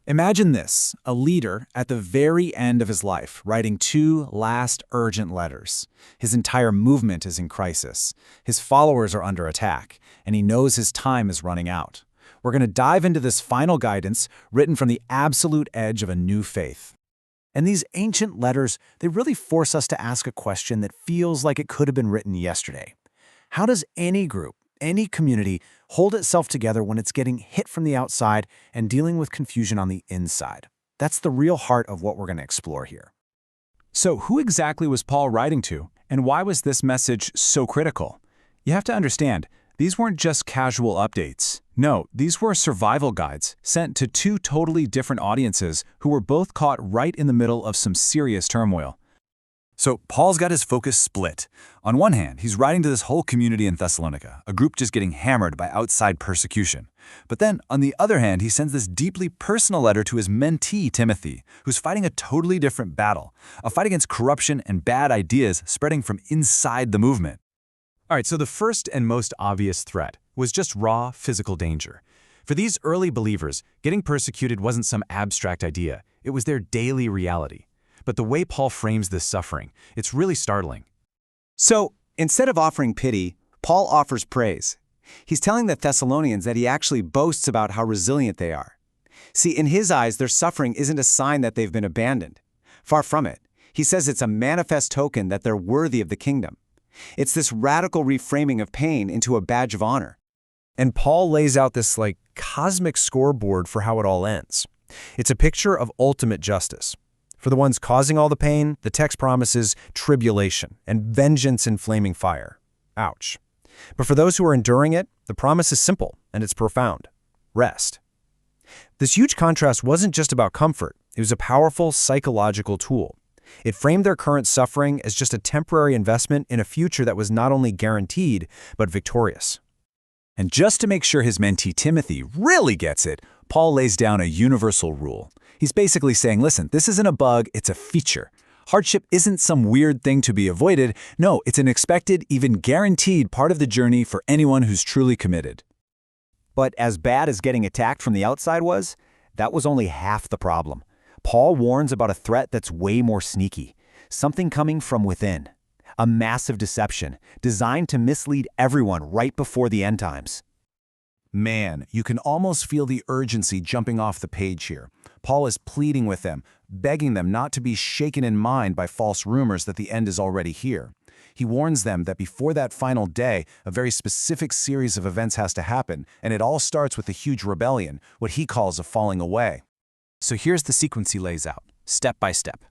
Imagine this, a leader at the very end of his life, writing two last urgent letters. His entire movement is in crisis. His followers are under attack, and he knows his time is running out. We're going to dive into this final guidance written from the absolute edge of a new faith. And these ancient letters, they really force us to ask a question that feels like it could have been written yesterday. How does any group, any community, hold itself together when it's getting hit from the outside and dealing with confusion on the inside? That's the real heart of what we're going to explore here. So who exactly was Paul writing to, and why was this message so critical? You have to understand, these weren't just casual updates. No, these were survival guides sent to two totally different audiences who were both caught right in the middle of some serious turmoil. So Paul's got his focus split. On one hand, he's writing to this whole community in Thessalonica, a group just getting hammered by outside persecution. But then, on the other hand, he sends this deeply personal letter to his mentee, Timothy, who's fighting a totally different battle, a fight against corruption and bad ideas spreading from inside the movement. All right, so the first and most obvious threat was just raw physical danger. For these early believers, getting persecuted wasn't some abstract idea. It was their daily reality. But the way Paul frames this suffering, it's really startling. So, instead of offering pity, Paul offers praise. He's telling the Thessalonians that he actually boasts about how resilient they are. See, in his eyes, their suffering isn't a sign that they've been abandoned. Far from it. He says it's a manifest token that they're worthy of the kingdom. It's this radical reframing of pain into a badge of honor. And Paul lays out this cosmic scoreboard for how it all ends. It's a picture of ultimate justice. For the ones causing all the pain, the text promises tribulation and vengeance in flaming fire. Ouch. But for those who are enduring it, the promise is simple and it's profound. Rest. This huge contrast wasn't just about comfort. It was a powerful psychological tool. It framed their current suffering as just a temporary investment in a future that was not only guaranteed, but victorious. And just to make sure his mentee Timothy really gets it, Paul lays down a universal rule. He's basically saying, listen, this isn't a bug, it's a feature. Hardship isn't some weird thing to be avoided. No, it's an expected, even guaranteed part of the journey for anyone who's truly committed. But as bad as getting attacked from the outside was, that was only half the problem. Paul warns about a threat that's way more sneaky, something coming from within. A massive deception designed to mislead everyone right before the end times. Man, you can almost feel the urgency jumping off the page here. Paul is pleading with them, begging them not to be shaken in mind by false rumors that the end is already here. He warns them that before that final day, a very specific series of events has to happen, and it all starts with a huge rebellion, what he calls a falling away. So here's the sequence he lays out, step by step.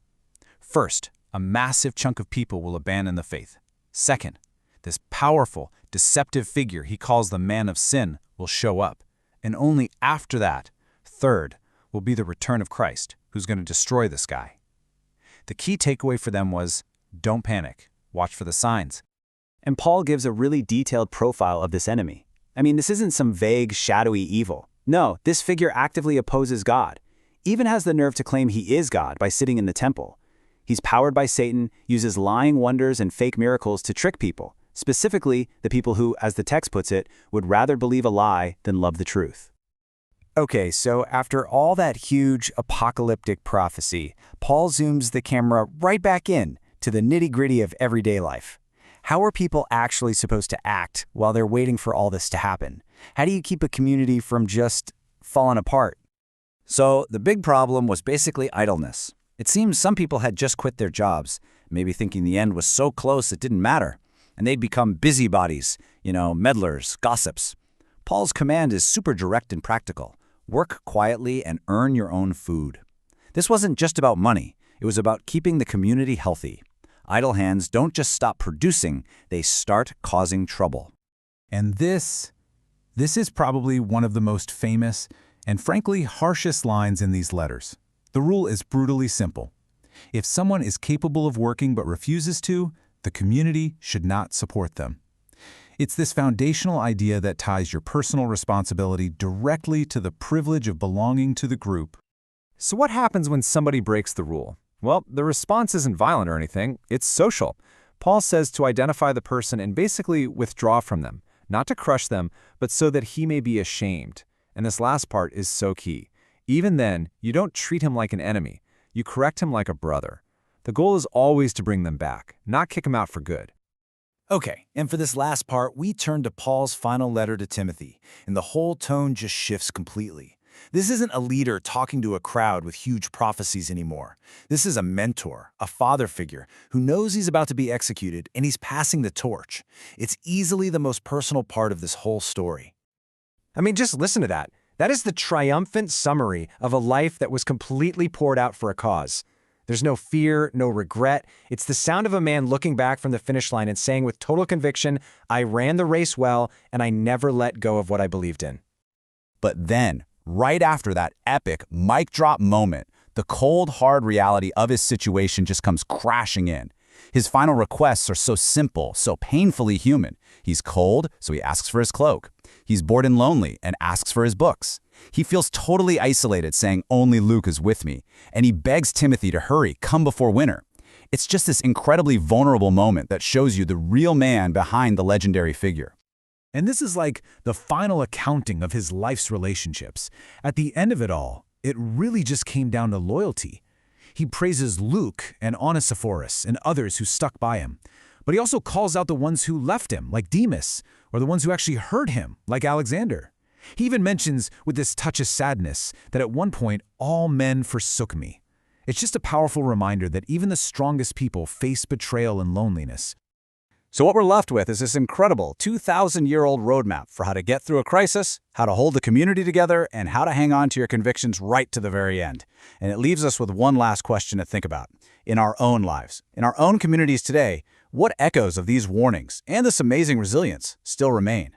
First, a massive chunk of people will abandon the faith. Second, this powerful, deceptive figure he calls the man of sin will show up. And only after that, third, will be the return of Christ, who's going to destroy this guy. The key takeaway for them was, don't panic, watch for the signs. And Paul gives a really detailed profile of this enemy. I mean, this isn't some vague, shadowy evil. No, this figure actively opposes God, even has the nerve to claim he is God by sitting in the temple. He's powered by Satan, uses lying wonders and fake miracles to trick people, specifically the people who, as the text puts it, would rather believe a lie than love the truth. Okay, so after all that huge apocalyptic prophecy, Paul zooms the camera right back in to the nitty-gritty of everyday life. How are people actually supposed to act while they're waiting for all this to happen? How do you keep a community from just falling apart? So the big problem was basically idleness. It seems some people had just quit their jobs, maybe thinking the end was so close it didn't matter, and they'd become busybodies, meddlers, gossips. Paul's command is super direct and practical. Work quietly and earn your own food. This wasn't just about money. It was about keeping the community healthy. Idle hands don't just stop producing, they start causing trouble. And this is probably one of the most famous and frankly harshest lines in these letters. The rule is brutally simple. If someone is capable of working but refuses to, the community should not support them. It's this foundational idea that ties your personal responsibility directly to the privilege of belonging to the group. So what happens when somebody breaks the rule? Well, the response isn't violent or anything, it's social. Paul says to identify the person and basically withdraw from them, not to crush them, but so that he may be ashamed. And this last part is so key. Even then, you don't treat him like an enemy. You correct him like a brother. The goal is always to bring them back, not kick him out for good. Okay, and for this last part, we turn to Paul's final letter to Timothy, and the whole tone just shifts completely. This isn't a leader talking to a crowd with huge prophecies anymore. This is a mentor, a father figure, who knows he's about to be executed, and he's passing the torch. It's easily the most personal part of this whole story. I mean, just listen to that. That is the triumphant summary of a life that was completely poured out for a cause. There's no fear, no regret. It's the sound of a man looking back from the finish line and saying with total conviction, I ran the race well, and I never let go of what I believed in. But then, right after that epic mic drop moment, the cold, hard reality of his situation just comes crashing in. His final requests are so simple, so painfully human. He's cold, so he asks for his cloak. He's bored and lonely and asks for his books. He feels totally isolated, saying, only Luke is with me. And he begs Timothy to hurry, come before winter. It's just this incredibly vulnerable moment that shows you the real man behind the legendary figure. And this is like the final accounting of his life's relationships. At the end of it all, it really just came down to loyalty. He praises Luke and Onesiphorus and others who stuck by him. But he also calls out the ones who left him, like Demas, or the ones who actually hurt him, like Alexander. He even mentions, with this touch of sadness, that at one point, all men forsook me. It's just a powerful reminder that even the strongest people face betrayal and loneliness. So what we're left with is this incredible 2,000-year-old roadmap for how to get through a crisis, how to hold the community together, and how to hang on to your convictions right to the very end. And it leaves us with one last question to think about. In our own lives, in our own communities today, what echoes of these warnings and this amazing resilience still remain?